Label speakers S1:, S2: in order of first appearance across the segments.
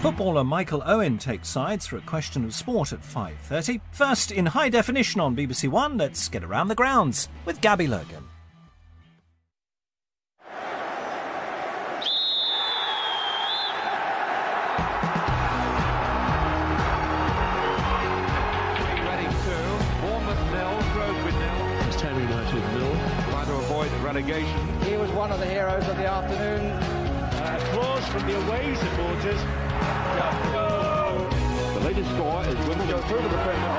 S1: Footballer Michael Owen takes sides for a question of sport at 5:30. First, in high definition on BBC One, let's get around the grounds with Gabby Logan.
S2: Relegation.
S3: He was one of the heroes of the afternoon.
S2: Applause from the away supporters. The latest score is Wimbledon go through to the Premier.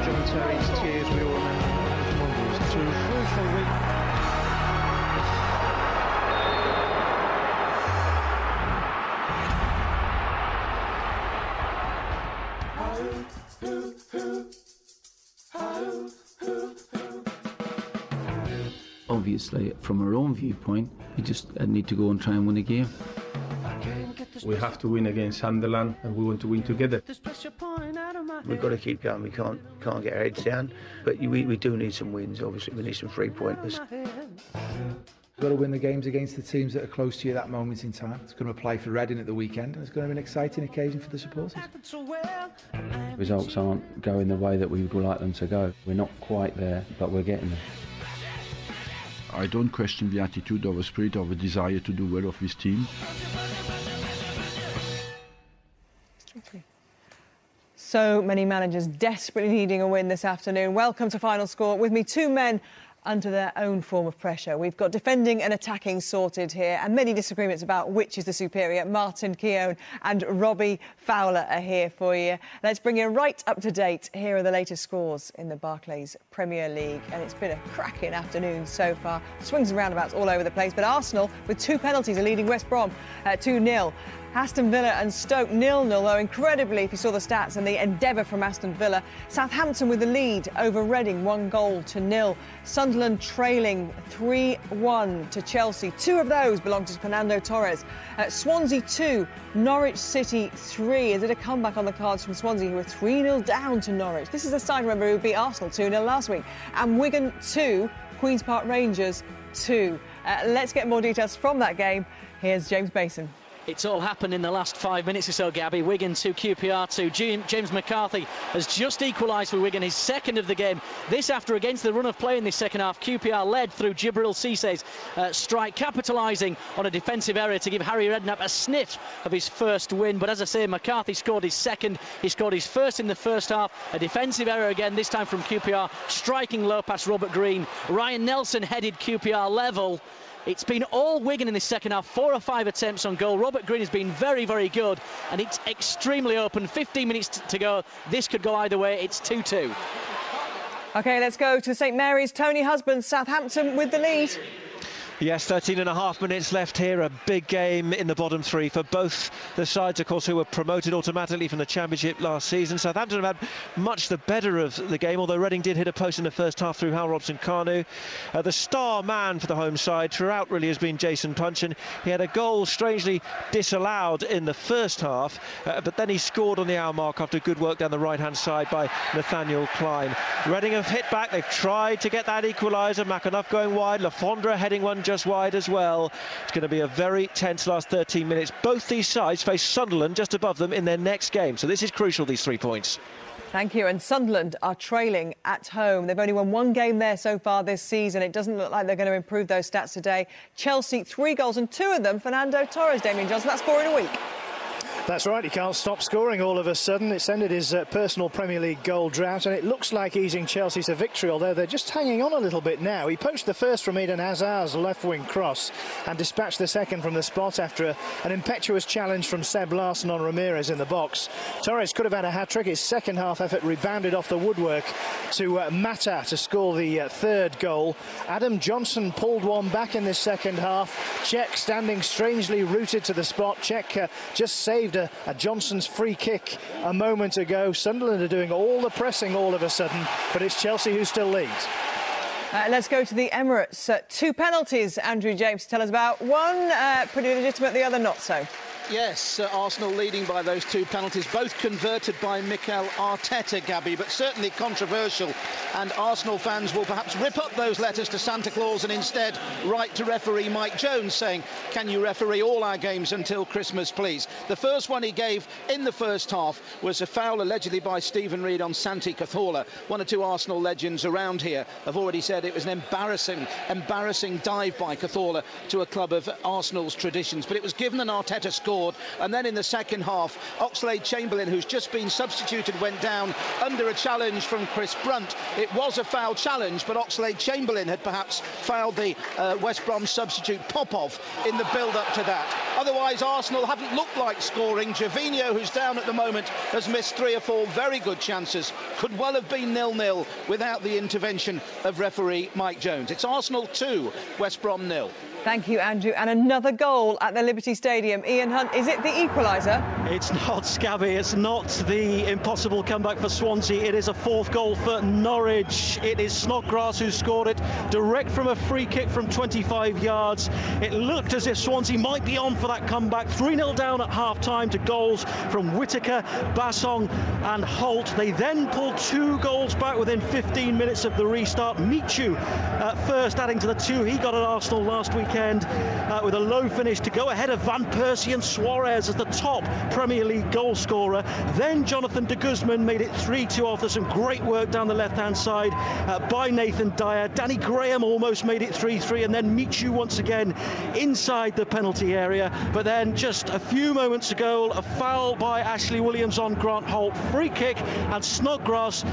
S3: John Terry's tears, we all remember. It was two crucial weeks.
S4: Obviously, from our own viewpoint, we just need to go and try and win a game.
S5: We have to win against Sunderland, and we want to win together.
S6: We've got to keep going. We can't get our heads down, but we do need some wins. Obviously, we need some 3-pointers.
S7: We've got to win the games against the teams that are close to you at that moment in time. It's going to play for Reading at the weekend, and it's going to be an exciting occasion for the supporters.
S8: Results aren't going the way that we would like them to go. We're not quite there, but we're getting there.
S9: I don't question the attitude or the spirit or the desire to do well of this team.
S10: So many managers desperately needing a win this afternoon. Welcome to Final Score. With me, two men under their own form of pressure. We've got defending and attacking sorted here, and many disagreements about which is the superior. Martin Keown and Robbie Fowler are here for you. Let's bring you right up to date. Here are the latest scores in the Barclays Premier League, and it's been a cracking afternoon so far. Swings and roundabouts all over the place, but Arsenal, with 2 penalties, are leading West Brom 2-0. Aston Villa and Stoke 0-0, though incredibly, if you saw the stats and the endeavour from Aston Villa. Southampton with the lead over Reading, 1-0. Sunderland trailing 3-1 to Chelsea. 2 of those belong to Fernando Torres. Swansea 2, Norwich City 3. Is it a comeback on the cards from Swansea, who were 3-0 down to Norwich? This is a side, remember, who beat Arsenal 2-0 last week. And Wigan 2, Queen's Park Rangers 2. Let's get more details from that game. Here's James Mason.
S11: It's all happened in the last 5 minutes or so, Gabby. Wigan 2, QPR 2. James McCarthy has just equalised for Wigan, his second of the game. This after, against the run of play in this second half, QPR led through Jibril Cisse's strike, capitalising on a defensive error to give Harry Redknapp a sniff of his first win. But as I say, McCarthy scored his second. He scored his first in the first half. A defensive error again, this time from QPR, striking low past Robert Green. Ryan Nelson headed QPR level. It's been all Wigan in this second half, 4 or 5 attempts on goal. Robert Green has been very, very good, and it's extremely open. 15 minutes to go. This could go either way. It's 2-2.
S10: OK, let's go to St Mary's. Tony Husband, Southampton with the lead.
S12: Yes, 13.5 minutes left here. A big game in the bottom 3 for both the sides, of course, who were promoted automatically from the Championship last season. Southampton have had much the better of the game, although Reading did hit a post in the first half through Hal Robson-Kanu. The star man for the home side throughout really has been Jason Punchin. He had a goal strangely disallowed in the first half, but then he scored on the hour mark after good work down the right-hand side by Nathaniel Klein. Reading have hit back. They've tried to get that equaliser. McAnuff going wide. Lafondra heading one just wide as well. It's going to be a very tense last 13 minutes. Both these sides face Sunderland just above them in their next game, so this is crucial, these 3 points.
S10: Thank you. And Sunderland are trailing at home. They've only won 1 game there so far this season. It doesn't look like they're going to improve those stats today. Chelsea, 3 goals, and 2 of them Fernando Torres. Damien Johnson, that's 4 in a week.
S13: That's right, he can't stop scoring all of a sudden. It's ended his personal Premier League goal drought, and it looks like easing Chelsea to victory, although they're just hanging on a little bit now. He poached the first from Eden Hazard's left-wing cross and dispatched the second from the spot after an impetuous challenge from Seb Larsson on Ramirez in the box. Torres could have had a hat-trick. His second half effort rebounded off the woodwork to Mata to score the 3rd goal. Adam Johnson pulled one back in this second half. Cech standing strangely rooted to the spot. Cech just saved a Johnson's free kick a moment ago. Sunderland are doing all the pressing all of a sudden, but it's Chelsea who still leads.
S10: Let's go to the Emirates. 2 penalties, Andrew James, tell us about. One pretty legitimate, the other not so.
S14: Yes, Arsenal leading by those 2 penalties, both converted by Mikel Arteta, Gabby, but certainly controversial. And Arsenal fans will perhaps rip up those letters to Santa Claus and instead write to referee Mike Jones saying, can you referee all our games until Christmas, please? The first one he gave in the first half was a foul allegedly by Stephen Reid on Santi Cazorla. 1 or 2 Arsenal legends around here have already said it was an embarrassing dive by Cazorla to a club of Arsenal's traditions. But it was given, and Arteta scored. And then in the second half, Oxlade-Chamberlain, who's just been substituted, went down under a challenge from Chris Brunt. It was a foul challenge, but Oxlade-Chamberlain had perhaps fouled the West Brom substitute Popov in the build-up to that. Otherwise, Arsenal haven't looked like scoring. Gervinho, who's down at the moment, has missed 3 or 4 very good chances. Could well have been 0-0 without the intervention of referee Mike Jones. It's Arsenal 2, West Brom 0.
S10: Thank you, Andrew. And another goal at the Liberty Stadium. Ian Hunt, is it the equaliser?
S12: It's not, Gabby. It's not the impossible comeback for Swansea. It is a 4th goal for Norwich. It is Snodgrass who scored it, direct from a free kick from 25 yards. It looked as if Swansea might be on for that comeback. 3-0 down at half-time to goals from Whittaker, Bassong and Holt. They then pulled 2 goals back within 15 minutes of the restart. Michu first adding to the 2 he got at Arsenal last weekend with a low finish to go ahead of Van Persie and Suarez as the top Premier League goal scorer. Then Jonathan de Guzman made it 3-2 after some great work down the left-hand side by Nathan Dyer. Danny Graham almost made it 3-3, and then Michu once again inside the penalty area. But then just a few moments ago, a foul by Ashley Williams on Grant Holt, free kick, and Snodgrass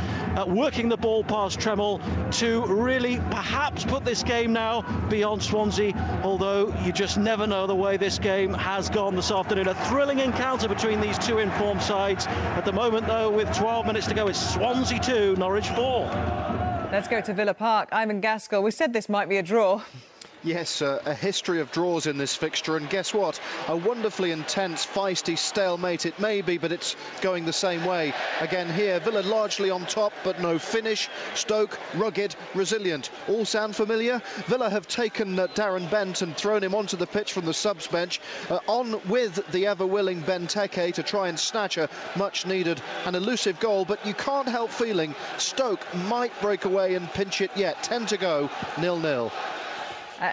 S12: working the ball past Tremmel to really perhaps put this game now beyond Swansea, although you just never know the way this game has gone this afternoon. A thrilling encounter between these 2 informed sides. At the moment, though, with 12 minutes to go, it's Swansea 2, Norwich 4.
S10: Let's go to Villa Park. Ivan Gaskell, we said this might be a draw.
S15: Yes, a history of draws in this fixture, and guess what? A wonderfully intense, feisty stalemate it may be, but it's going the same way. Again here, Villa largely on top, but no finish. Stoke, rugged, resilient. All sound familiar? Villa have taken Darren Bent and thrown him onto the pitch from the subs bench, on with the ever-willing Benteke to try and snatch a much-needed and elusive goal, but you can't help feeling Stoke might break away and pinch it yet. 10 to go, 0-0.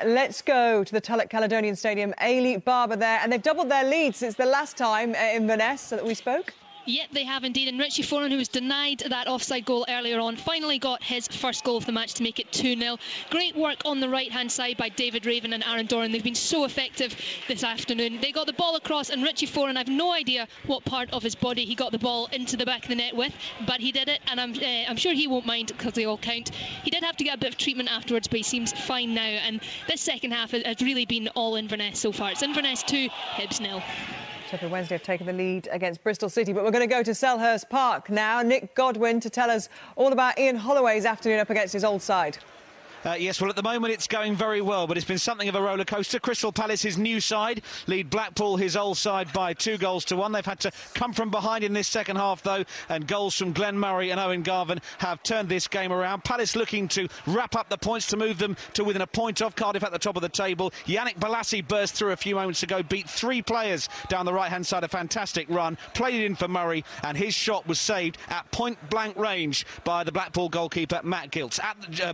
S10: Let's go to the Tulloch Caledonian Stadium. Ailey Barber there, and they've doubled their lead since the last time in Inverness that we spoke.
S16: Yep, they have indeed. And Richie Foran, who was denied that offside goal earlier on, finally got his first goal of the match to make it 2-0. Great work on the right-hand side by David Raven and Aaron Doran. They've been so effective this afternoon. They got the ball across, and Richie Foran, I've no idea what part of his body he got the ball into the back of the net with, but he did it, and I'm sure he won't mind because they all count. He did have to get a bit of treatment afterwards, but he seems fine now. And this second half has really been all Inverness so far. It's Inverness 2, Hibs 0.
S10: Sheffield Wednesday have taken the lead against Bristol City, but we're going to go to Selhurst Park now. Nick Godwin to tell us all about Ian Holloway's afternoon up against his old side.
S1: Yes, well, at the moment it's going very well, but it's been something of a roller coaster. Crystal Palace, his new side, lead Blackpool, his old side, by 2-1. They've had to come from behind in this second half, though, and goals from Glenn Murray and Owen Garvin have turned this game around. Palace looking to wrap up the points to move them to within a point of Cardiff at the top of the table. Yannick Bolasie burst through a few moments ago, beat 3 players down the right-hand side, a fantastic run, played it in for Murray, and his shot was saved at point-blank range by the Blackpool goalkeeper Matt Gilks.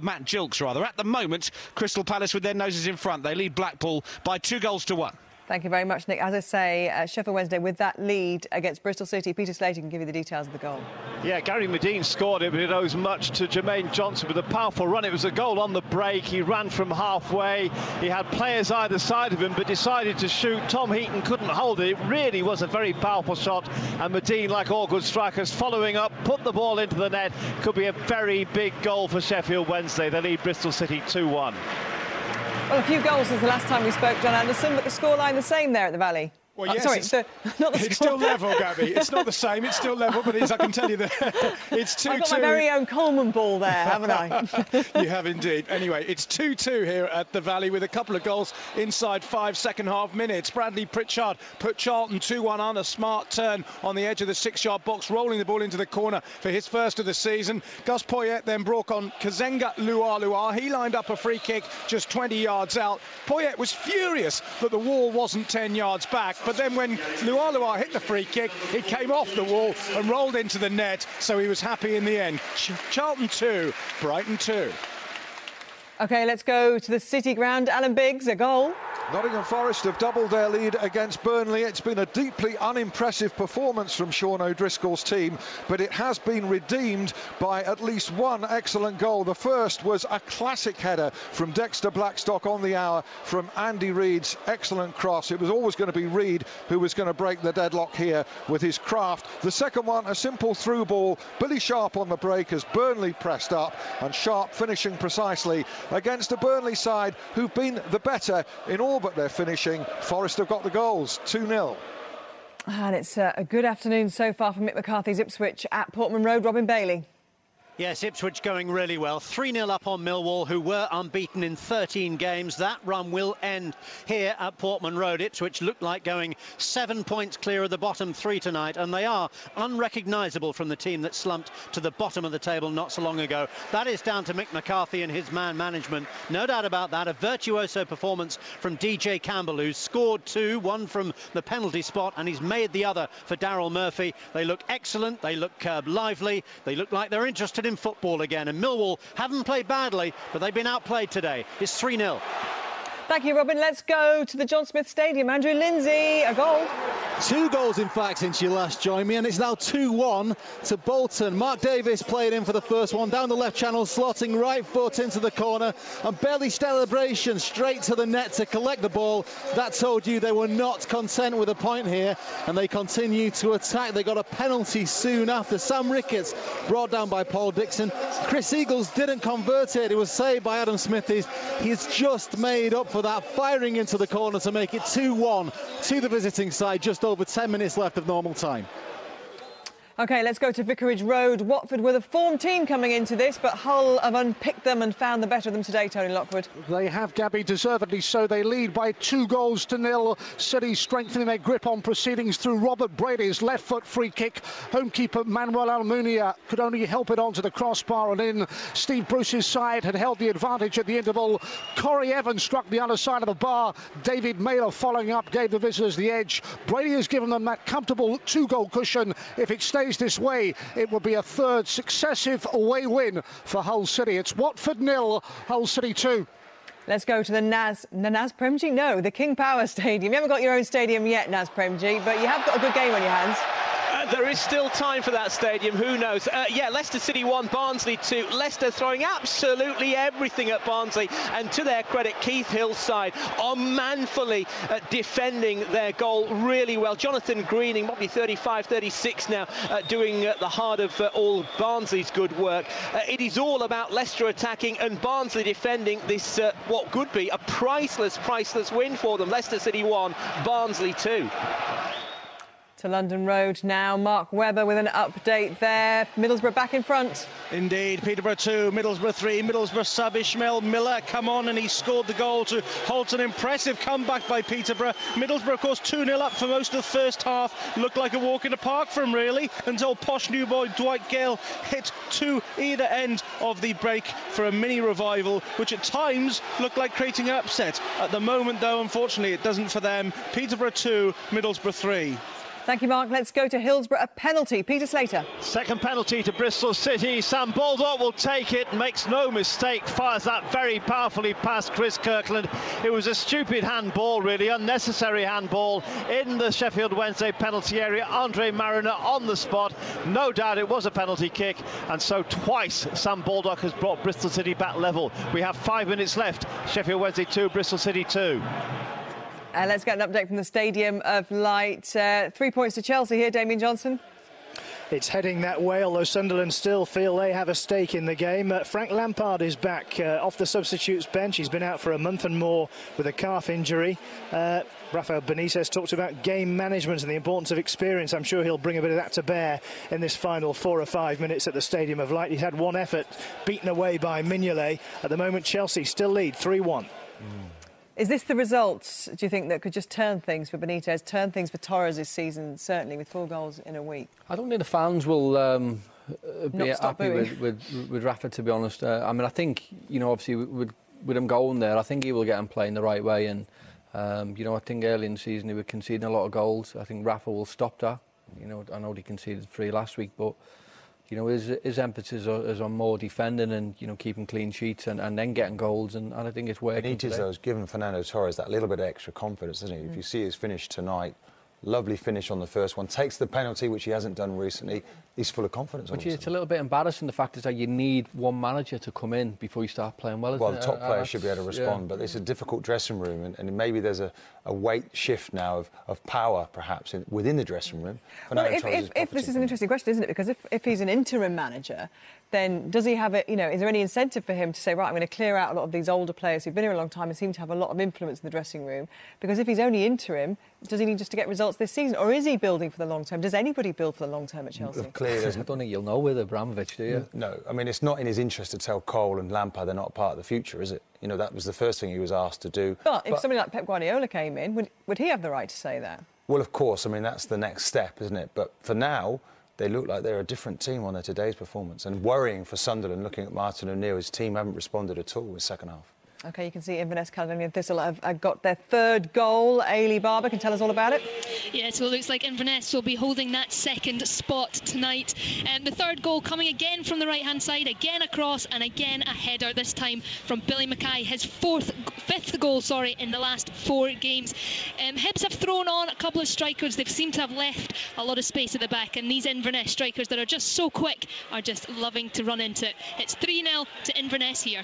S1: Matt Gilks. At the moment, Crystal Palace with their noses in front. They lead Blackpool by 2-1.
S10: Thank you very much, Nick. As I say, Sheffield Wednesday with that lead against Bristol City. Peter Slater can give you the details of the goal.
S17: Yeah, Gary Medine scored it, but it owes much to Jermaine Johnson with a powerful run. It was a goal on the break. He ran from halfway. He had players either side of him, but decided to shoot. Tom Heaton couldn't hold it. It really was a very powerful shot. And Medine, like all good strikers, following up, put the ball into the net. Could be a very big goal for Sheffield Wednesday. They lead Bristol City 2-1.
S10: Well, a few goals since the last time we spoke, John Anderson, but the scoreline the same there at the Valley.
S18: Well, yes,
S10: it's
S18: still level, Gabby. It's not the same, it's still level, but I can tell you that it's 2-2.
S10: I've got my very own Coleman ball there, haven't I?
S18: You have indeed. Anyway, it's 2-2 here at the Valley with a couple of goals inside 5 second-half minutes. Bradley Pritchard put Charlton 2-1 on a smart turn on the edge of the 6-yard box, rolling the ball into the corner for his first of the season. Gus Poyet then broke on Kazenga Lualua. He lined up a free kick just 20 yards out. Poyet was furious that the wall wasn't 10 yards back. but then when Lualua hit the free kick, it came off the wall and rolled into the net, so he was happy in the end. Charlton 2, Brighton 2.
S10: OK, let's go to the City ground. Alan Biggs, a goal.
S19: Nottingham Forest have doubled their lead against Burnley. It's been a deeply unimpressive performance from Sean O'Driscoll's team, but it has been redeemed by at least one excellent goal. The first was a classic header from Dexter Blackstock on the hour from Andy Reid's excellent cross. It was always going to be Reid who was going to break the deadlock here with his craft. The second one, a simple through ball. Billy Sharp on the break as Burnley pressed up, and Sharp finishing precisely against a Burnley side who've been the better in all but their finishing. Forest have got the goals, 2-0.
S10: And it's a good afternoon so far for Mick McCarthy's Ipswich at Portman Road. Robin Bailey.
S11: Yes, Ipswich going really well. 3-0 up on Millwall, who were unbeaten in 13 games. That run will end here at Portman Road. Ipswich look like going 7 points clear of the bottom three tonight, and they are unrecognisable from the team that slumped to the bottom of the table not so long ago. That is down to Mick McCarthy and his man management. No doubt about that. A virtuoso performance from DJ Campbell, who's scored two, one from the penalty spot, and he's made the other for Daryl Murphy. They look excellent. They look lively. They look like they're interested in football again, and Millwall haven't played badly, but they've been outplayed today. It's 3-0.
S10: Thank you, Robin. Let's go to the John Smith Stadium. Andrew Lindsay, a goal.
S20: 2 goals, in fact, since you last joined me, and it's now 2-1 to Bolton. Mark Davis played in for the first one, down the left channel, slotting right foot into the corner, and Bailey celebration straight to the net to collect the ball. That told you they were not content with a point here, and they continue to attack. They got a penalty soon after. Sam Ricketts brought down by Paul Dixon. Chris Eagles didn't convert it. It was saved by Adam Smithies. He's just made up for that, firing into the corner to make it 2-1 to the visiting side. Just over 10 minutes left of normal time.
S10: OK, let's go to Vicarage Road. Watford were the form team coming into this, but Hull have unpicked them and found the better of them today, Tony Lockwood.
S21: They have, Gabby, deservedly so. They lead by 2-0. City strengthening their grip on proceedings through Robert Brady's left foot free kick. Homekeeper Manuel Almunia could only help it onto the crossbar and in. Steve Bruce's side had held the advantage at the interval. Corey Evans struck the other side of the bar. David Mailer following up gave the visitors the edge. Brady has given them that comfortable 2-goal cushion. If it stays this way, it will be a third successive away win for Hull City. It's Watford 0, Hull City 2.
S10: Let's go to the Naz Premji? No, the King Power Stadium. You haven't got your own stadium yet, Naz Premji, but you have got a good game on your hands.
S12: There is still time for that stadium, who knows? Yeah, Leicester City 1, Barnsley 2. Leicester throwing absolutely everything at Barnsley, and to their credit, Keith Hill's side are manfully defending their goal really well. Jonathan Greening, probably 35, 36 now, doing the heart of all Barnsley's good work. It is all about Leicester attacking and Barnsley defending this, what could be a priceless win for them. Leicester City 1, Barnsley 2.
S10: To London Road now. Mark Webber with an update there. Middlesbrough back in front.
S18: Indeed, Peterborough 2, Middlesbrough 3. Middlesbrough sub Ishmael Miller come on and he scored the goal to halt an impressive comeback by Peterborough. Middlesbrough, of course, 2-0 up for most of the first half. Looked like a walk in the park for him, really, until posh new boy Dwight Gale hit to either end of the break for a mini revival, which at times looked like creating an upset. At the moment, though, unfortunately, it doesn't for them. Peterborough 2, Middlesbrough 3.
S10: Thank you, Mark. Let's go to Hillsborough. A penalty. Peter Slater.
S17: Second penalty to Bristol City. Sam Baldock will take it, makes no mistake, fires that very powerfully past Chris Kirkland. It was a stupid handball, really, unnecessary handball in the Sheffield Wednesday penalty area. Andre Mariner on the spot. No doubt it was a penalty kick, and so twice Sam Baldock has brought Bristol City back level. We have 5 minutes left. Sheffield Wednesday 2, Bristol City 2.
S10: Let's get an update from the Stadium of Light. 3 points to Chelsea here, Damien Johnson.
S13: It's heading that way, although Sunderland still feel they have a stake in the game. Frank Lampard is back off the substitutes bench. He's been out for a month and more with a calf injury. Rafael Benitez talked about game management and the importance of experience. I'm sure he'll bring a bit of that to bear in this final 4 or 5 minutes at the Stadium of Light. He's had one effort, beaten away by Mignolet. At the moment, Chelsea still lead 3-1.
S10: Is this the result, do you think, that could just turn things for Benitez, turn things for Torres this season, certainly with 4 goals in a week?
S8: I don't think the fans will be happy with Rafa, to be honest. I mean, I think, you know, obviously with him going there, I think he will get him playing the right way, and
S2: I think early in the season they were conceding a lot of goals. I think Rafa will stop that. I know he conceded 3 last week, but his emphasis is on more defending and keeping clean sheets and then getting goals, and I think it's working.
S22: Benitez has given Fernando Torres that little bit of extra confidence, doesn't he? If you see his finish tonight, lovely finish on the first one, takes the penalty, which he hasn't done recently. He's full of confidence.
S2: But it's a little bit embarrassing. The fact is that you need one manager to come in before you start playing well.
S22: Well, the top players should be able to respond, but it's a difficult dressing room, and maybe there's a weight shift now of power, perhaps, within the dressing room.
S10: Well, if this is an interesting question, isn't it? Because if he's an interim manager, then does he have it? Is there any incentive for him to say, right, I'm going to clear out a lot of these older players who've been here a long time and seem to have a lot of influence in the dressing room? Because if he's only interim, does he need just to get results this season, or is he building for the long term? Does anybody build for the long term at Chelsea?
S22: Clearly,
S2: I don't think you'll know with Abramovich, do you?
S22: No, I mean, it's not in his interest to tell Cole and Lampard they're not part of the future, is it? That was the first thing he was asked to do.
S10: But if somebody like Pep Guardiola came in, would he have the right to say that?
S22: Well, of course. I mean, that's the next step, isn't it? But for now, they look like they're a different team on their today's performance. And worrying for Sunderland, looking at Martin O'Neill, his team haven't responded at all in the second half.
S10: OK, you can see Inverness, Caledonian Thistle have got their 3rd goal. Ailey Barber can tell us all about it.
S16: Yeah, so it looks like Inverness will be holding that 2nd spot tonight. The 3rd goal coming again from the right-hand side, again across and again a header, this time from Billy Mackay, his 5th goal, in the last 4 games. Hibs have thrown on a couple of strikers. They've seemed to have left a lot of space at the back, and these Inverness strikers that are just so quick are just loving to run into it. It's 3-0 to Inverness here.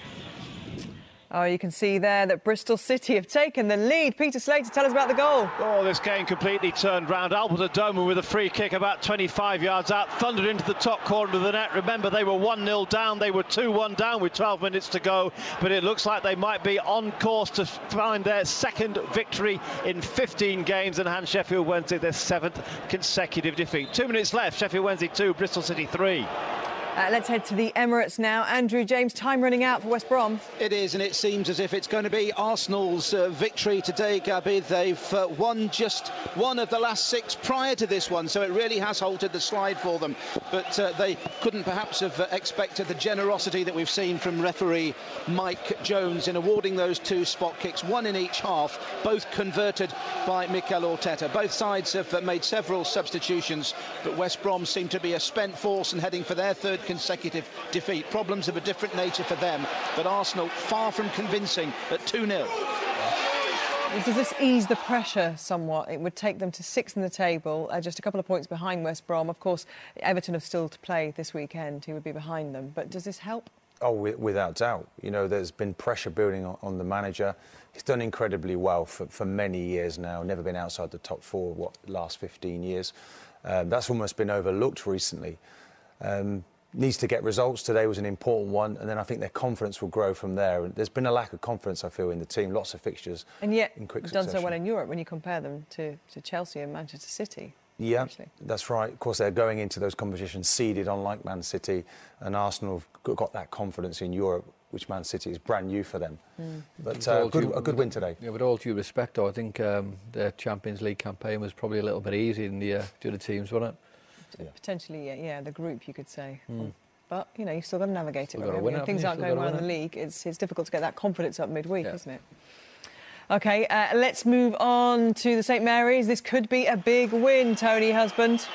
S10: Oh, you can see there that Bristol City have taken the lead. Peter Slater, tell us about the goal.
S17: Oh, this game completely turned round. Albert Adomah with a free kick about 25 yards out, thundered into the top corner of the net. Remember, they were 1-0 down. They were 2-1 down with 12 minutes to go. But it looks like they might be on course to find their 2nd victory in 15 games and hand Sheffield Wednesday their 7th consecutive defeat. 2 minutes left. Sheffield Wednesday 2, Bristol City 3.
S10: Let's head to the Emirates now. Andrew James, time running out for West Brom.
S14: It is, and it seems as if it's going to be Arsenal's victory today, Gabby. They've won just one of the last 6 prior to this one, so it really has halted the slide for them. But they couldn't perhaps have expected the generosity that we've seen from referee Mike Jones in awarding those 2 spot kicks, 1 in each half, both converted by Mikel Arteta. Both sides have made several substitutions, but West Brom seem to be a spent force and heading for their 3rd consecutive defeat. Problems of a different nature for them, but Arsenal far from convincing at 2-0.
S10: Does this ease the pressure somewhat? It would take them to 6th in the table, just a couple of points behind West Brom. Of course, Everton have still to play this weekend. He would be behind them. But does this help?
S22: Oh, without doubt. There's been pressure building on the manager. He's done incredibly well for many years now. Never been outside the top 4, last 15 years. That's almost been overlooked recently. Needs to get results. Today was an important one, and then I think their confidence will grow from there. There's been a lack of confidence, I feel, in the team. Lots of fixtures,
S10: and yet
S22: in quick
S10: done
S22: succession.
S10: so well in Europe when you compare them to Chelsea and Manchester City.
S22: Yeah, that's right. Of course, they're going into those competitions seeded, unlike Man City, and Arsenal have got that confidence in Europe, which Man City is brand new for them. But a good win today.
S2: Yeah, with all due respect, though, I think their Champions League campaign was probably a little bit easier than the other teams, wasn't it?
S10: Potentially, yeah, the group, you could say. But, you've still got to navigate it.
S2: Right?
S10: Things aren't going well in the league. It's difficult to get that confidence up midweek, isn't it? OK, let's move on to the St Mary's. This could be a big win, Tony Husband.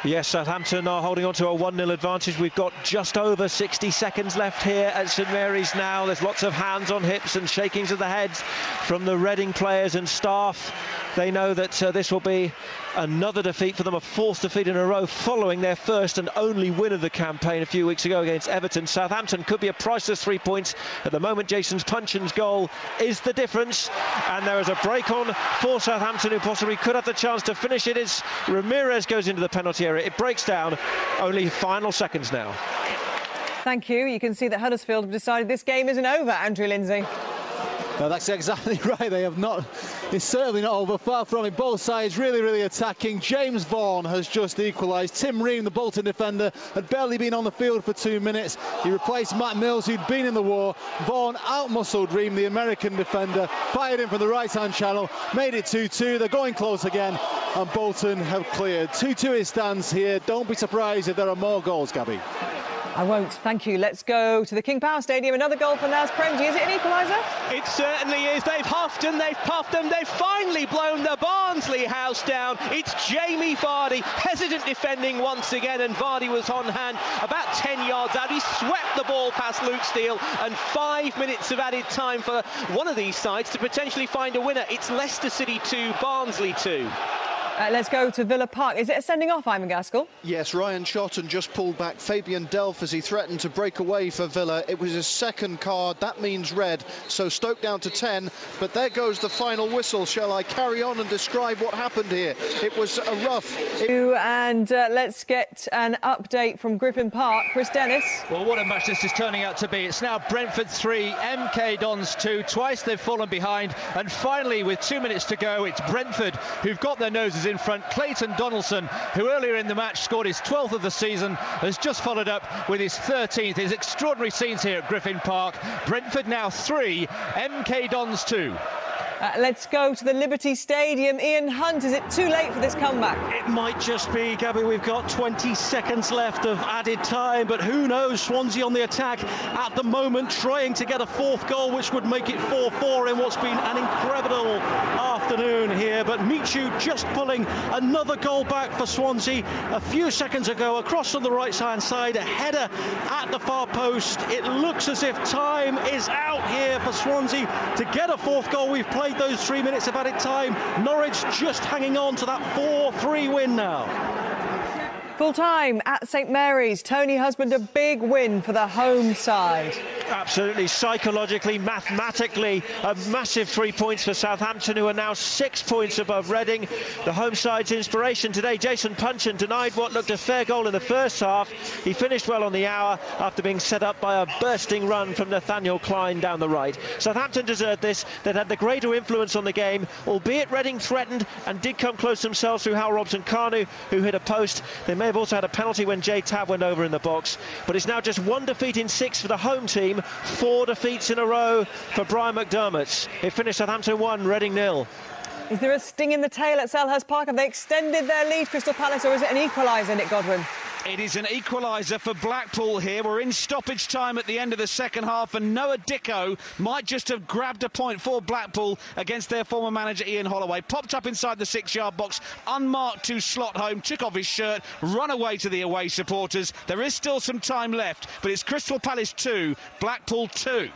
S12: Yes, Southampton are holding on to a 1-0 advantage. We've got just over 60 seconds left here at St Mary's now. There's lots of hands on hips and shakings of the heads from the Reading players and staff. They know that this will be another defeat for them, a 4th defeat in a row following their 1st and only win of the campaign a few weeks ago against Everton. Southampton could be a priceless 3 points. At the moment, Jason Punchin's goal is the difference, and there is a break on for Southampton, who possibly could have the chance to finish it as Ramirez goes into the penalty area. It breaks down, only final seconds now.
S10: Thank you. You can see that Huddersfield have decided this game isn't over, Andrew Lindsay.
S20: No, that's exactly right. They have not. It's certainly not over. Far from it. Both sides really attacking. James Vaughan has just equalised. Tim Ream, the Bolton defender, had barely been on the field for 2 minutes. He replaced Matt Mills, who'd been in the war. Vaughan outmuscled Ream, the American defender, fired in from the right-hand channel, made it 2-2. They're going close again, and Bolton have cleared. 2-2 it stands here. Don't be surprised if there are more goals, Gabby.
S10: I won't, thank you. Let's go to the King Power Stadium. Another goal for Naz Premji. Is it an equaliser?
S12: It certainly is. They've huffed and they've puffed and they've finally blown the Barnsley house down. It's Jamie Vardy, hesitant defending once again, and Vardy was on hand about 10 yards out. He swept the ball past Luke Steele, and 5 minutes of added time for one of these sides to potentially find a winner. It's Leicester City 2, Barnsley 2.
S10: Let's go to Villa Park. Is it a sending off, Ivan Gaskell?
S15: Yes, Ryan Shotton just pulled back Fabian Delph as he threatened to break away for Villa. It was his second card. That means red. So Stoke down to 10. But there goes the final whistle. Shall I carry on and describe what happened here? It was a rough.
S10: And let's get an update from Griffin Park. Chris Dennis.
S3: Well, what a match this is turning out to be. It's now Brentford 3, MK Dons 2. Twice they've fallen behind. And finally, with 2 minutes to go, it's Brentford who've got their noses in front. Clayton Donaldson, who earlier in the match scored his 12th of the season, has just followed up with his 13th. His extraordinary scenes here at Griffin Park. Brentford now 3, MK Dons 2.
S10: Let's go to the Liberty Stadium. Ian Hunt, is it too late for this comeback?
S12: It might just be, Gabby. We've got 20 seconds left of added time, but who knows? Swansea on the attack at the moment, trying to get a fourth goal, which would make it 4-4 in what's been an incredible afternoon here. But Michu just pulling another goal back for Swansea a few seconds ago, across on the right-hand side, a header at the far post. It looks as if time is out here for Swansea to get a fourth goal. We've played those 3 minutes of added time. Norwich just hanging on to that 4-3 win now.
S10: Full time at St Mary's. Tony Husband, a big win for the home side.
S12: Absolutely, psychologically, mathematically, a massive 3 points for Southampton, who are now 6 points above Reading. The home side's inspiration today, Jason Punchin, denied what looked a fair goal in the first half. He finished well on the hour after being set up by a bursting run from Nathaniel Klein down the right. Southampton deserved this. They'd had the greater influence on the game, albeit Reading threatened and did come close themselves through Hal Robson-Kanu, who hit a post. They may have also had a penalty when Jay Tabb went over in the box. But it's now just 1 defeat in 6 for the home team. 4 defeats in a row for Brian McDermott. It finished Southampton 1, Reading 0.
S10: Is there a sting in the tail at Selhurst Park? Have they extended their lead, Crystal Palace, or is it an equaliser, Nick Godwin?
S1: It is an equaliser for Blackpool here. We're in stoppage time at the end of the second half, and Noah Dicko might just have grabbed a point for Blackpool against their former manager Ian Holloway. Popped up inside the 6-yard box, unmarked to slot home, took off his shirt, run away to the away supporters. There is still some time left, but it's Crystal Palace 2, Blackpool 2.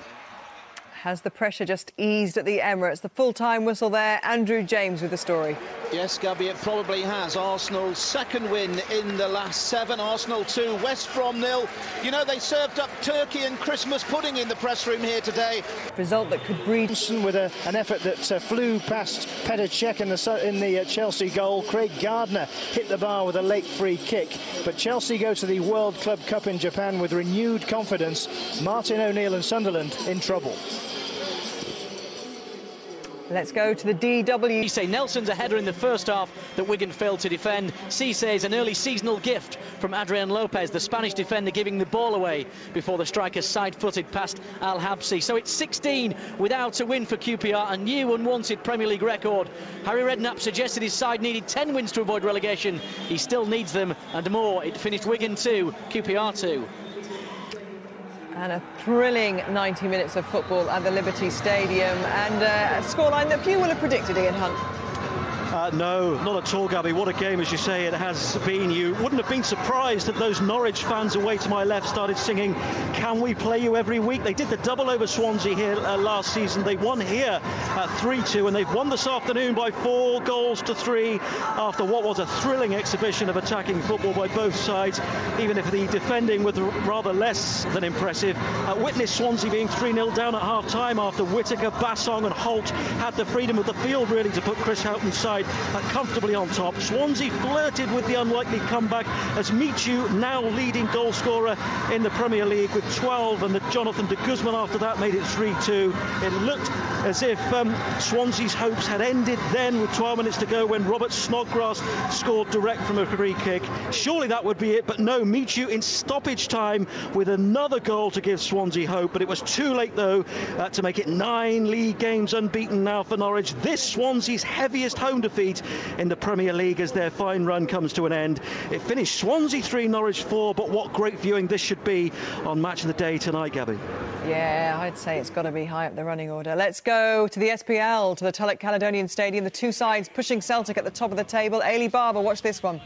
S10: Has the pressure just eased at the Emirates? The full-time whistle there. Andrew James with the story.
S14: Yes, Gabby, it probably has. Arsenal's second win in the last 7. Arsenal 2, West Brom 0. You know, they served up turkey and Christmas pudding in the press room here today.
S10: Result that could breed.
S13: With an effort that flew past Petr Cech in the Chelsea goal. Craig Gardner hit the bar with a late free kick. But Chelsea go to the World Club Cup in Japan with renewed confidence. Martin O'Neill and Sunderland in trouble.
S10: Let's go to the DW.
S11: Cisse Nelson's a header in the first half that Wigan failed to defend. Cisse is an early seasonal gift from Adrian Lopez, the Spanish defender, giving the ball away before the striker side-footed past Al Habsi. So it's 16 without a win for QPR, a new unwanted Premier League record. Harry Redknapp suggested his side needed 10 wins to avoid relegation. He still needs them and more. It finished Wigan 2, QPR 2.
S10: And a thrilling 90 minutes of football at the Liberty Stadium, and a scoreline that few will have predicted, Ian Hunt.
S12: No, not at all, Gabby. What a game, as you say, it has been. You wouldn't have been surprised that those Norwich fans away to my left started singing, "Can we play you every week?" They did the double over Swansea here last season. They won here at 3-2, and they've won this afternoon by 4-3 after what was a thrilling exhibition of attacking football by both sides, even if the defending was rather less than impressive. Witness Swansea being 3-0 down at half-time after Whittaker, Bassong and Holt had the freedom of the field, really, to put Chris Houghton's side comfortably on top. Swansea flirted with the unlikely comeback as Michu, now leading goal scorer in the Premier League with 12, and Jonathan de Guzman after that made it 3-2. It looked as if Swansea's hopes had ended then with 12 minutes to go when Robert Snodgrass scored direct from a free kick. Surely that would be it, but no, Michu in stoppage time with another goal to give Swansea hope, but it was too late though to make it 9 league games unbeaten now for Norwich. This Swansea's heaviest home defence
S4: defeat in the Premier League as their fine run comes to an end. It finished Swansea 3, Norwich 4, but what great viewing this should be on Match of the Day tonight, Gabby.
S10: Yeah, I'd say it's got to be high up the running order. Let's go to the SPL, to the Tulloch Caledonian Stadium. The two sides pushing Celtic at the top of the table. Ailey Barber, watch this one.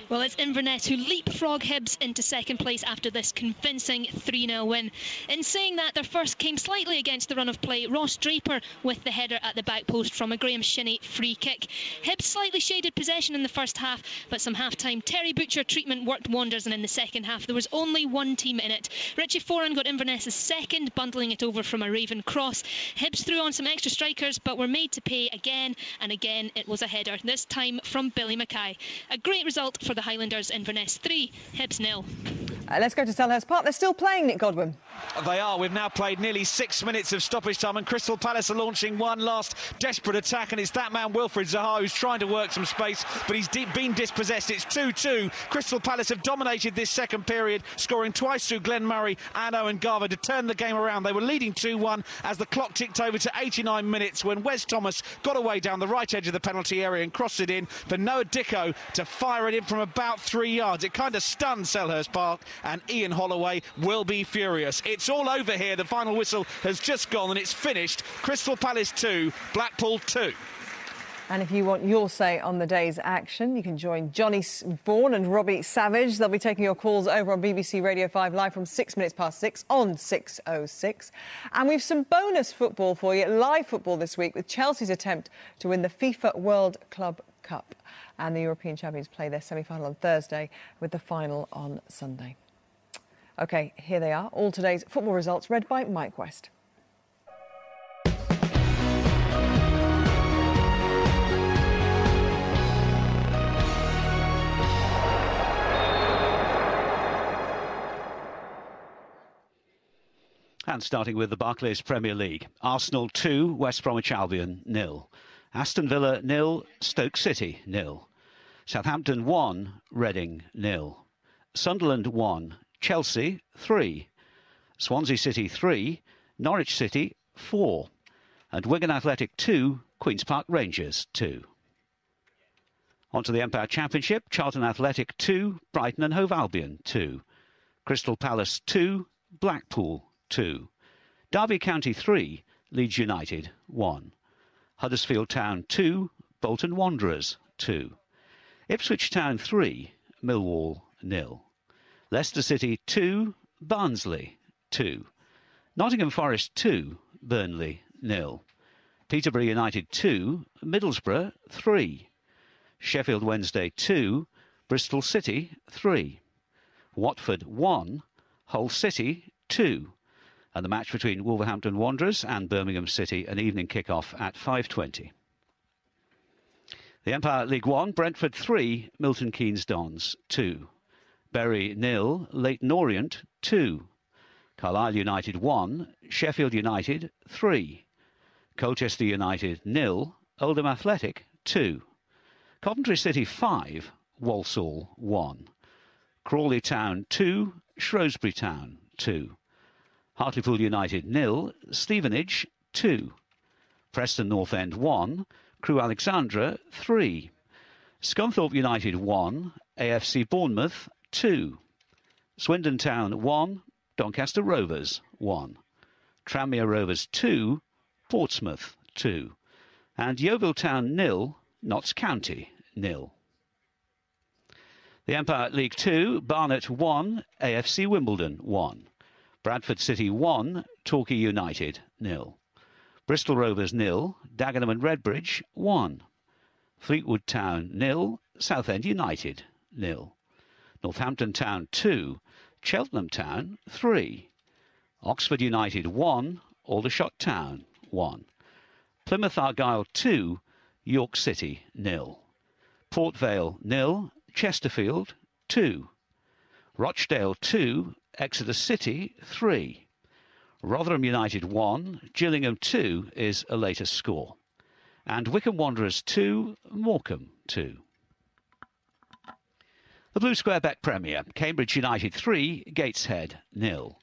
S16: Well, it's Inverness who leapfrog Hibs into second place after this convincing 3-0 win. In saying that, their first came slightly against the run of play. Ross Draper with the header at the back post from a Graham Shinney free kick. Hibs slightly shaded possession in the first half, but some half-time Terry Butcher treatment worked wonders, and in the second half there was only one team in it. Richie Foran got Inverness's second, bundling it over from a Raven cross. Hibs threw on some extra strikers, but were made to pay again, and again it was a header, this time from Billy Mackay. A great result for the Highlanders. Inverness 3, Hibs 0.
S10: Let's go to Selhurst Park. They're still playing, Nick Godwin.
S1: They are. We've now played nearly 6 minutes of stoppage time, and Crystal Palace are launching one last desperate attack, and it's that man Wilfried Zaha who's trying to work some space, but he's been dispossessed. It's 2-2. Crystal Palace have dominated this second period, scoring twice through Glenn Murray and Owen Garver to turn the game around. They were leading 2-1 as the clock ticked over to 89 minutes when Wes Thomas got away down the right edge of the penalty area and crossed it in for Noah Dicko to fire it in from about 3 yards. It kind of stunned Selhurst Park, and Ian Holloway will be furious. It's all over here. The final whistle has just gone and it's finished. Crystal Palace 2, Blackpool 2.
S10: And if you want your say on the day's action, you can join Johnny Vaughan and Robbie Savage. They'll be taking your calls over on BBC Radio 5 live from 6 minutes past 6 on 6:06. And we've some bonus football for you, live football this week with Chelsea's attempt to win the FIFA World Club Cup. And the European champions play their semi-final on Thursday with the final on Sunday. OK, here they are, all today's football results read by Mike West.
S5: And starting with the Barclays Premier League. Arsenal 2, West Bromwich Albion 0. Aston Villa 0, Stoke City 0. Southampton 1, Reading 0. Sunderland 1, Chelsea 3. Swansea City 3, Norwich City 4. And Wigan Athletic 2, Queen's Park Rangers 2. On to the Empire Championship. Charlton Athletic 2, Brighton and Hove Albion 2. Crystal Palace 2, Blackpool 2. Derby County 3, Leeds United 1. Huddersfield Town 2, Bolton Wanderers 2. Ipswich Town 3, Millwall 0. Leicester City 2, Barnsley 2. Nottingham Forest 2, Burnley 0. Peterborough United 2, Middlesbrough 3. Sheffield Wednesday 2, Bristol City 3. Watford 1, Hull City 2. And the match between Wolverhampton Wanderers and Birmingham City, an evening kick-off at 5:20. The Empire League 1, Brentford 3, Milton Keynes Dons 2. Bury 0, Leyton Orient 2. Carlisle United 1, Sheffield United 3. Colchester United 0, Oldham Athletic 2. Coventry City 5, Walsall 1. Crawley Town 2, Shrewsbury Town 2. Hartlepool United 0, Stevenage 2. Preston North End 1, Crewe Alexandra 3. Scunthorpe United 1, AFC Bournemouth 2. Swindon Town 1, Doncaster Rovers 1. Tranmere Rovers 2, Portsmouth 2. And Yeovil Town 0, Notts County 0. The Empire League 2, Barnet 1, AFC Wimbledon 1. Bradford City 1, Torquay United 0. Bristol Rovers 0, Dagenham and Redbridge 1. Fleetwood Town 0, Southend United 0. Northampton Town 2, Cheltenham Town 3. Oxford United 1, Aldershot Town 1. Plymouth Argyle 2, York City 0. Port Vale 0, Chesterfield 2. Rochdale 2, Exeter City 3. Rotherham United 1, Gillingham 2 is a latest score. And Wycombe Wanderers 2, Morecambe 2. The Blue Square Bet Premier, Cambridge United 3, Gateshead 0.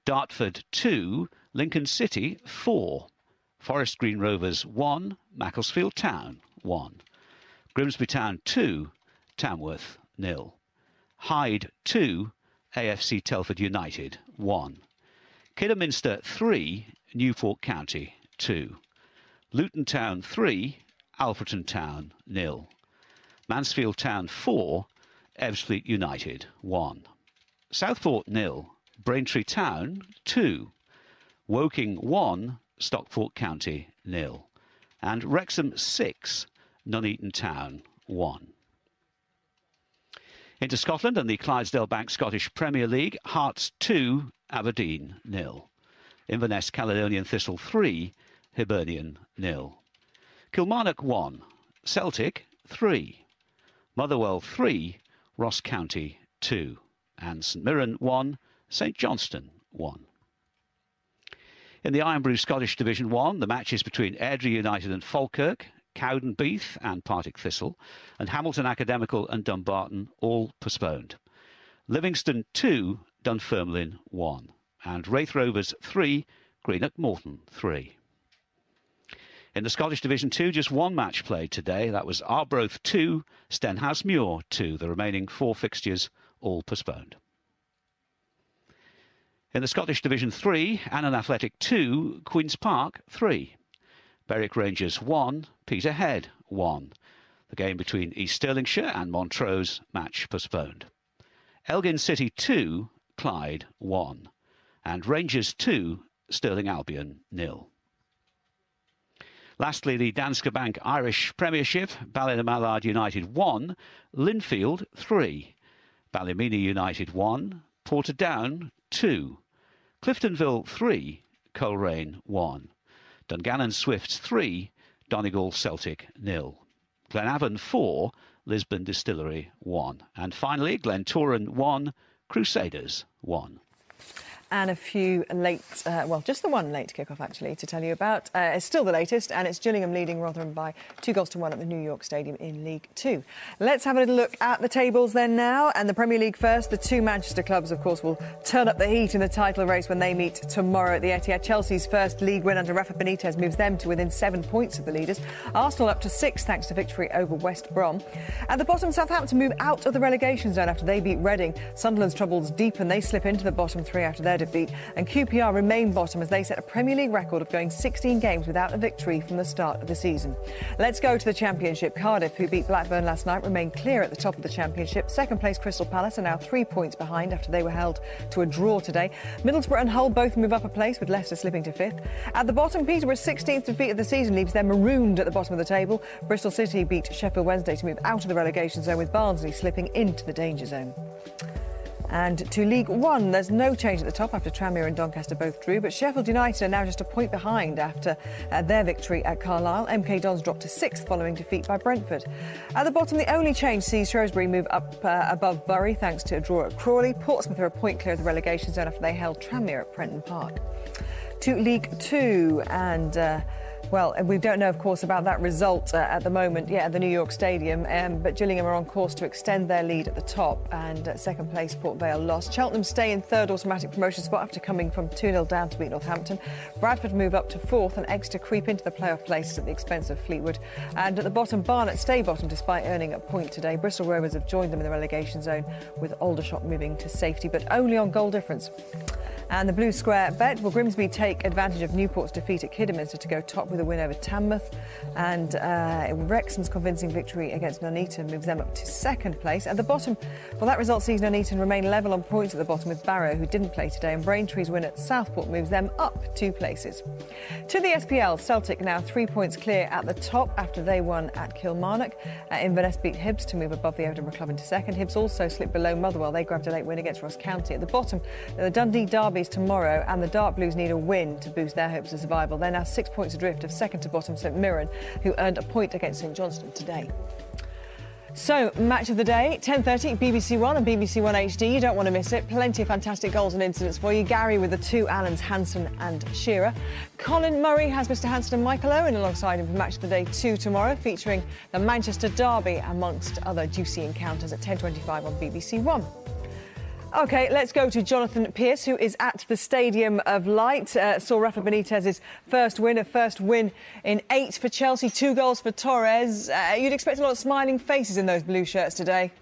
S5: Dartford 2, Lincoln City 4. Forest Green Rovers 1, Macclesfield Town 1. Grimsby Town 2, Tamworth 0. Hyde 2, AFC Telford United 1. Kidderminster 3, Newport County 2. Luton Town 3, Alfreton Town 0. Mansfield Town 4, Ebbsfleet United 1. Southport 0, Braintree Town 2. Woking 1, Stockport County 0. And Wrexham 6, Nuneaton Town 1. Into Scotland and the Clydesdale Bank Scottish Premier League, Hearts 2, Aberdeen 0. Inverness Caledonian Thistle 3, Hibernian 0. Kilmarnock 1, Celtic 3. Motherwell 3, Ross County 2. And St Mirren 1, St Johnstone 1. In the Iron Brew Scottish Division 1, the matches between Airdrie United and Falkirk, Cowdenbeath and Partick Thistle, and Hamilton Academical and Dumbarton all postponed. Livingston 2, Dunfermline 1. And Wraith Rovers 3, Greenock Morton 3. In the Scottish Division 2, just one match played today. That was Arbroath 2, Stenhousemuir 2. The remaining 4 fixtures all postponed. In the Scottish Division 3, Annan Athletic 2, Queen's Park 3. Berwick Rangers 1, Peterhead 1. The game between East Stirlingshire and Montrose, match postponed. Elgin City 2, Clyde 1. And Rangers 2, Stirling Albion 0. Lastly, the Danske Bank Irish Premiership, Ballymallard United 1, Linfield 3. Ballymena United 1, Portadown 2. Cliftonville 3, Coleraine 1. Dungannon Swifts 3, Donegal Celtic 0. Glenavon 4, Lisbon Distillery 1. And finally, Glentoran 1, Crusaders 1.
S10: And a few late, well, just the one late kickoff actually to tell you about. It's still the latest, and it's Gillingham leading Rotherham by 2-1 at the New York Stadium in League Two. Let's have a little look at the tables then now, and the Premier League first. The two Manchester clubs, of course, will turn up the heat in the title race when they meet tomorrow at the Etihad. Chelsea's first league win under Rafa Benitez moves them to within 7 points of the leaders. Arsenal up to 6 thanks to victory over West Brom. At the bottom, Southampton move out of the relegation zone after they beat Reading. Sunderland's troubles deepen. They slip into the bottom 3 after their defeat, and QPR remain bottom as they set a Premier League record of going 16 games without a victory from the start of the season. Let's go to the Championship. Cardiff, who beat Blackburn last night, remain clear at the top of the Championship. Second place Crystal Palace are now 3 points behind after they were held to a draw today. Middlesbrough and Hull both move up a place, with Leicester slipping to 5th. At the bottom, Peterborough's 16th defeat of the season leaves them marooned at the bottom of the table. Bristol City beat Sheffield Wednesday to move out of the relegation zone, with Barnsley slipping into the danger zone. And to League One, there's no change at the top after Tranmere and Doncaster both drew, but Sheffield United are now just a point behind after their victory at Carlisle. MK Dons dropped to 6th following defeat by Brentford. At the bottom, the only change sees Shrewsbury move up above Bury thanks to a draw at Crawley. Portsmouth are a point clear of the relegation zone after they held Tranmere at Prenton Park. To League Two, and well, we don't know, of course, about that result at the moment, at the New York Stadium, but Gillingham are on course to extend their lead at the top, and second place Port Vale lost. Cheltenham stay in third automatic promotion spot after coming from 2-0 down to beat Northampton. Bradford move up to 4th, and Exeter creep into the playoff places at the expense of Fleetwood. And at the bottom, Barnet stay bottom despite earning a point today. Bristol Rovers have joined them in the relegation zone, with Aldershot moving to safety, but only on goal difference. And the Blue Square bet, will Grimsby take advantage of Newport's defeat at Kidderminster to go top with a win over Tamworth? And Wrexham's convincing victory against Nuneaton moves them up to second place. At the bottom, well, that result sees Nuneaton remain level on points at the bottom with Barrow, who didn't play today, and Braintree's win at Southport moves them up 2 places. To the SPL, Celtic now 3 points clear at the top after they won at Kilmarnock. Inverness beat Hibs to move above the Edinburgh club into second. Hibs also slipped below Motherwell. They grabbed a late win against Ross County. At the bottom, the Dundee Derby tomorrow, and the Dark Blues need a win to boost their hopes of survival. They're now 6 points adrift of second to bottom St Mirren, who earned a point against St Johnstone today. So, match of the day, 10:30, BBC One and BBC One HD. You don't want to miss it. Plenty of fantastic goals and incidents for you. Gary with the two Allens, Hansen and Shearer. Colin Murray has Mr Hansen and Michael Owen alongside him for Match of the Day 2 tomorrow, featuring the Manchester Derby amongst other juicy encounters at 10:25 on BBC One. OK, let's go to Jonathan Pearce, who is at the Stadium of Light. Saw Rafa Benitez's first win in 8 for Chelsea, 2 goals for Torres. You'd expect a lot of smiling faces in those blue shirts today.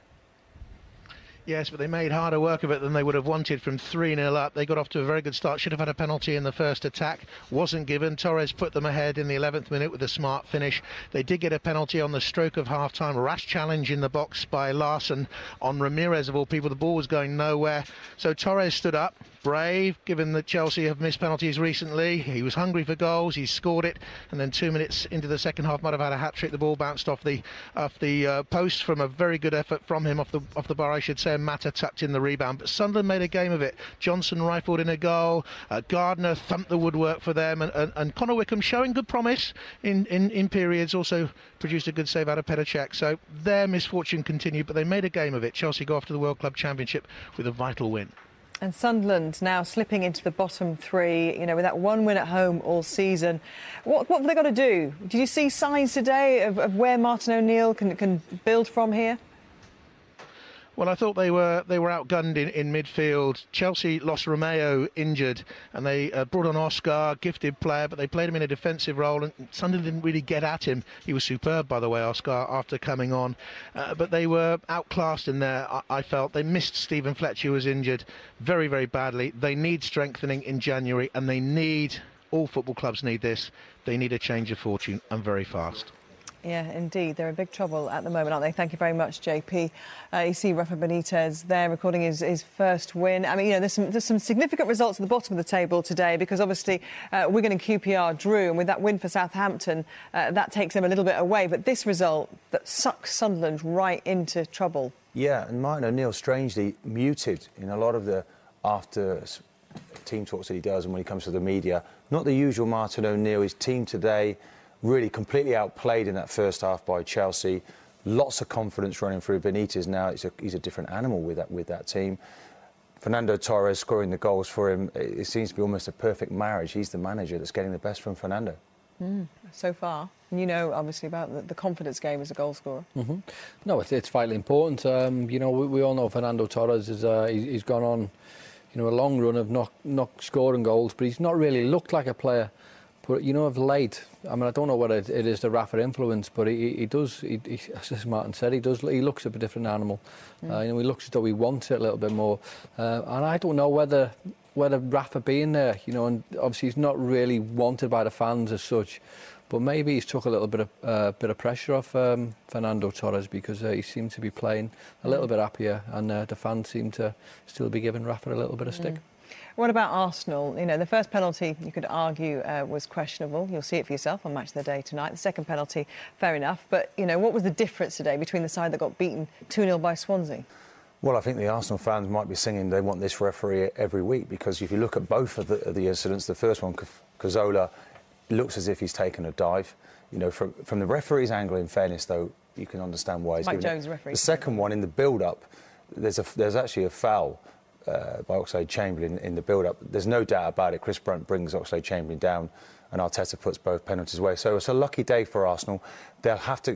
S6: Yes, but they made harder work of it than they would have wanted from 3-0 up. They got off to a very good start. Should have had a penalty in the first attack. Wasn't given. Torres put them ahead in the 11th minute with a smart finish. They did get a penalty on the stroke of half-time. A rash challenge in the box by Larson on Ramirez, of all people. The ball was going nowhere. So Torres stood up. Brave, given that Chelsea have missed penalties recently. He was hungry for goals. He scored it. And then 2 minutes into the second half, might have had a hat-trick. The ball bounced off the post from a very good effort from him off the bar, I should say. Mata tucked in the rebound, but Sunderland made a game of it. Johnson rifled in a goal. Gardner thumped the woodwork for them, and Connor Wickham, showing good promise in periods, also produced a good save out of Petr Cech. So their misfortune continued, but they made a game of it. Chelsea go off to the World Club Championship with a vital win.
S10: And Sunderland now slipping into the bottom 3, with that 1 win at home all season. What have they got to do? Did you see signs today of where Martin O'Neill can build from here?
S6: Well, I thought they were outgunned in midfield. Chelsea lost Romeo injured, and they brought on Oscar, gifted player, but they played him in a defensive role, and Sunderland didn't really get at him. He was superb, by the way, Oscar, after coming on. But they were outclassed in there, I felt. They missed Stephen Fletcher, who was injured very, very badly. They need strengthening in January, and all football clubs need this. They need a change of fortune, and very fast.
S10: Yeah, indeed. They're in big trouble at the moment, aren't they? Thank you very much, JP. You see Rafa Benitez there recording his first win. I mean, there's some significant results at the bottom of the table today, because obviously Wigan and QPR drew, and with that win for Southampton, that takes them a little bit away. But this result that sucks Sunderland right into trouble.
S22: Yeah, and Martin O'Neill strangely muted in a lot of the after team talks that he does, and when he comes to the media. Not the usual Martin O'Neill. His team today really completely outplayed in that first half by Chelsea. Lots of confidence running through Benitez now. He's a different animal with that team. Fernando Torres scoring the goals for him. It seems to be almost a perfect marriage. He's the manager that's getting the best from Fernando.
S10: So far. And obviously, about the confidence game as a goal scorer.
S2: Mm-hmm. No, it's vitally important. We all know Fernando Torres he's gone on, a long run of not scoring goals, but he's not really looked like a player. But, of late, I don't know what it is the Rafa influence, but he does, as Martin said, he looks a bit different animal. He looks as though he wants it a little bit more. And I don't know whether Rafa being there, and obviously he's not really wanted by the fans as such, but maybe he's took a little bit of pressure off Fernando Torres, because he seemed to be playing a little bit happier, and the fans seem to still be giving Rafa a little bit of stick.
S10: What about Arsenal? The first penalty, you could argue, was questionable. You'll see it for yourself on Match of the Day tonight. The second penalty, fair enough. But, what was the difference today between the side that got beaten 2-0 by Swansea?
S22: Well, I think the Arsenal fans might be singing they want this referee every week, because if you look at both of the incidents, the first one, Cazorla, looks as if he's taken a dive. From the referee's angle, in fairness, though, you can understand why he's
S10: Mike
S22: given
S10: Jones,
S22: it.
S10: referee.
S22: The second one, in the build-up, there's actually a foul by Oxlade-Chamberlain in the build-up. There's no doubt about it. Chris Brunt brings Oxlade-Chamberlain down, and Arteta puts both penalties away. So it's a lucky day for Arsenal. They'll have to,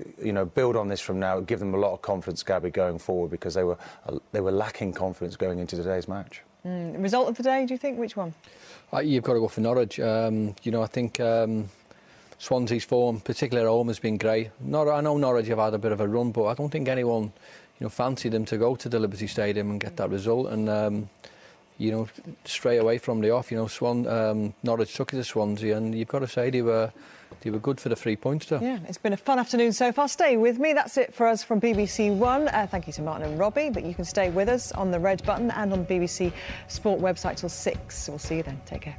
S22: build on this from now, give them a lot of confidence, Gabby, going forward, because they were lacking confidence going into today's match.
S10: Result of the day, do you think? Which one?
S2: You've got to go for Norwich. I think Swansea's form, particularly at home, has been great. I know Norwich have had a bit of a run, but I don't think anyone fancied them to go to the Liberty Stadium and get that result. And straight away from the off, Norwich took it to Swansea, and you've got to say they were good for the 3 points though.
S10: Yeah, it's been a fun afternoon so far. Stay with me. That's it for us from BBC One. Thank you to Martin and Robbie, but you can stay with us on the red button and on the BBC Sport website till 6. We'll see you then. Take care.